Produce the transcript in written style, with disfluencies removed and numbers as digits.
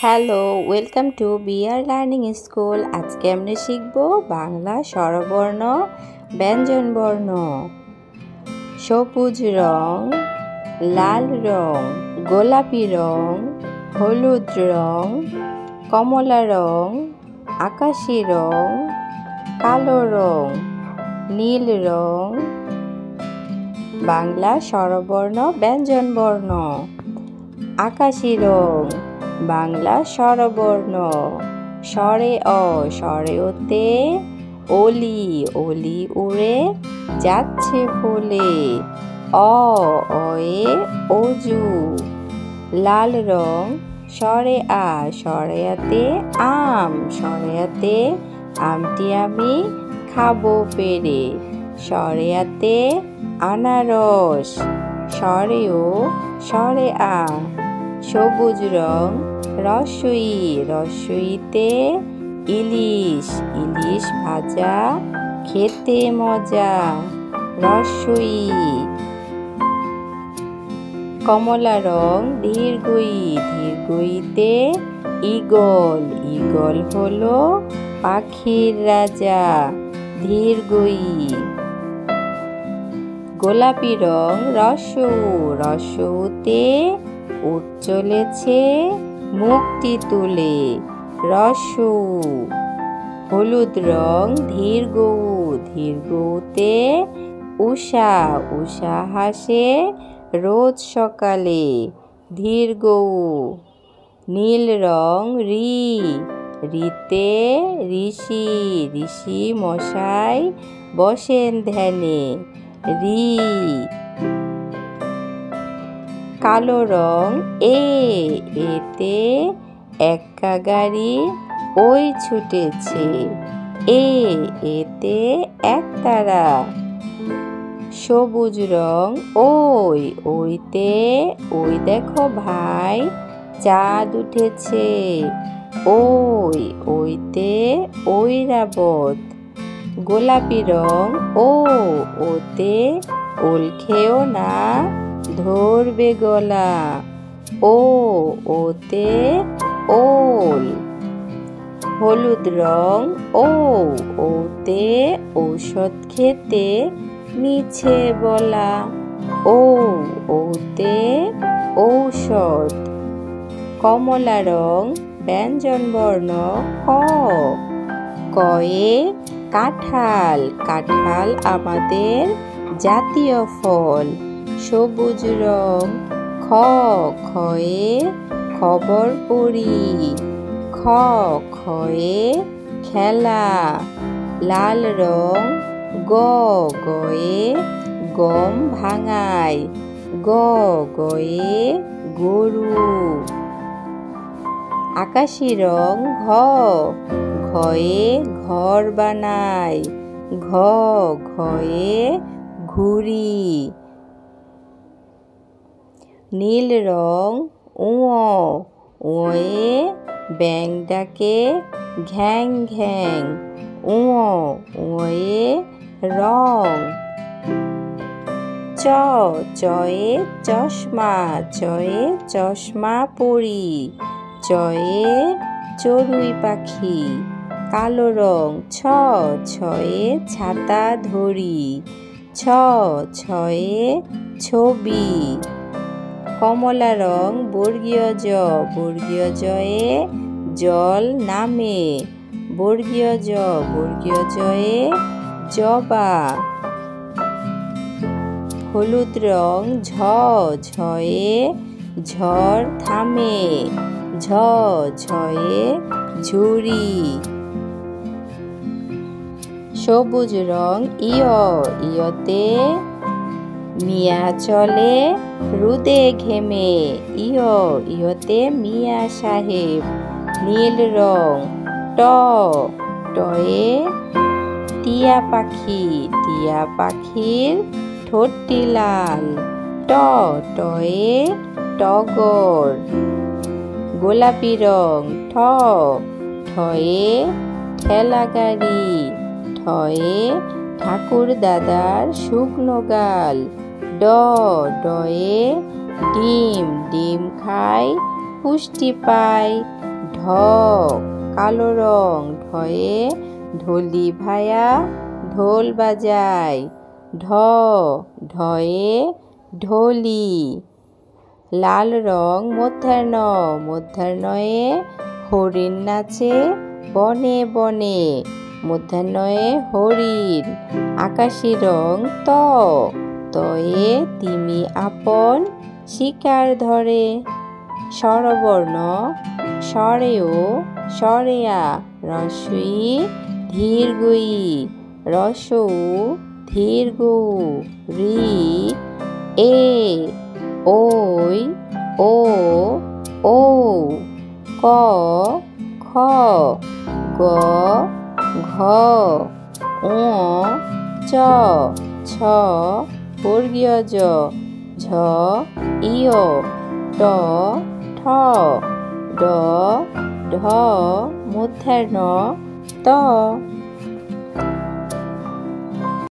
Hello, welcome to BR learning school. আজকে আমরা শিখব বাংলা স্বরবর্ণ ব্যঞ্জনবর্ণ। সবুজ রং, লাল রং, গোলাপি রং, হলুদ রং, কমলা রং, আকাশি রং, কালো রং, নীল রং। বাংলা স্বরবর্ণ ব্যঞ্জনবর্ণ। আকাশি রং বাংলা স্বরবর্ণ। স্বরে অ, স্বরে ওতে অলি, অলি উড়ে যাচ্ছে ফুলে। অ, অয়ে অজু। লাল রং স্বরে আ, স্বরে আতে আম, স্বরে আতে আমটি আমি খাবো পেরে। স্বরে আতে আনারস। স্বরে ও, স্বরে আ। সবুজ রং রসই, রসইতে ইলিশ, ইলিশ ভাজা খেতে মজা। রসই। কমলা রং দীর্ঘই, দীর্ঘইতে ঈগল, ঈগল হলো পাখির রাজা। দীর্ঘই। গোলাপি রং রসউ, রসউতে উঠ চলেছে মুখটি তুলে। রসউ। হলুদ রং দীর্ঘ, দীর্ঘতে উষা, উষা হাসে রোজ সকালে। দীর্ঘ। নীল রং রি, রিতে ঋষি, ঋষি মশাই বসেন ধ্যানে। রি। কালো রং এ, এতে এক্কা গাড়ি ওই ছুটেছে। এ, এতে একতারা। সবুজ রং ওই, ওইতে ওই দেখো ভাই চাঁদ উঠেছে। ওই, ওইতে ঐরাবত। গোলাপি রং ও, ওতে ওল খেও না ধরবে গলা। ও, ওতে ওল। হলুদ রং ও, ওতে ঔষধ খেতে মিছে বলা। ও, ওতে ঔষধ। কমলা রং ব্যঞ্জনবর্ণ ক, কয়ে কাঁঠাল, কাঁঠাল আমাদের জাতীয় ফল। সবুজ রং খ, খয়ে খবর পড়ি। খ, খয়ে খেলা। লাল রং গ, গয়ে গম ভাঙায়। গ, গয়ে গরু। আকাশি রং ঘ, ঘয়ে ঘর বানায়। ঘ, ঘয়ে ঘুড়ি। নীল রং উ, উয়ে ব্যাঙ ডাকে ঘ্যাং ঘ্যাং। উ, উয়ে রং। চ, চয়ে চশমা, চয়ে চশমা পরি। চয়ে চড়ুই পাখি। কালো রং ছ, ছয়ে ছাতা ধরি। ছ, ছয়ে ছবি। কমলা রং বর্গীয় জ, বর্গীয় জয়ে জল নামে। বর্গীয় জ, বর্গীয় জয়ে জবা। হলুদ রং ঝ, ঝয়ে ঝড় থামে। ঝ, ঝয়ে ঝুড়ি। সবুজ রং ইয়, ইয়তে মিয়া চলে রোদে ঘেমে। ইয়, ইয়তে মিয়া সাহেব। নীল রং ট, টয়ে টিয়া পাখি, টিয়া পাখির ঠোঁটটি লাল। ট, টয়ে টগর। গোলাপি রং ঠ, ঠয়ে ঠেলা গাড়ি। ঠয়ে ঠাকুর দাদার শুকনো গাল। ড, ডয়ে ডিম, ডিম খায় পুষ্টি পায়। ঢ কালো রং, ঢয়ে ঢোলি ভায়া ঢোল বাজায়। ঢ ঢয়ে ঢোলি। লাল রং, মধ্যাহ্ন, মধ্যাহ্নয়ে হরিণ নাচে বনে বনে। মধ্যাহ্নয়ে হরিণ। আকাশি রং, তয়ে তিমি আপন শিকার ধরে। স্বরবর্ণ, স্বরেও স্বরেয়া রস্বই ধীর্ঘই রসৌ দীর্ঘৌ রি এ ওই ও ঔ ক খ গ ঘ ঙ চ ছ বর্গীয় জ ঝ ইয় ট ঠ ড ঢ মূর্ধন্য ত।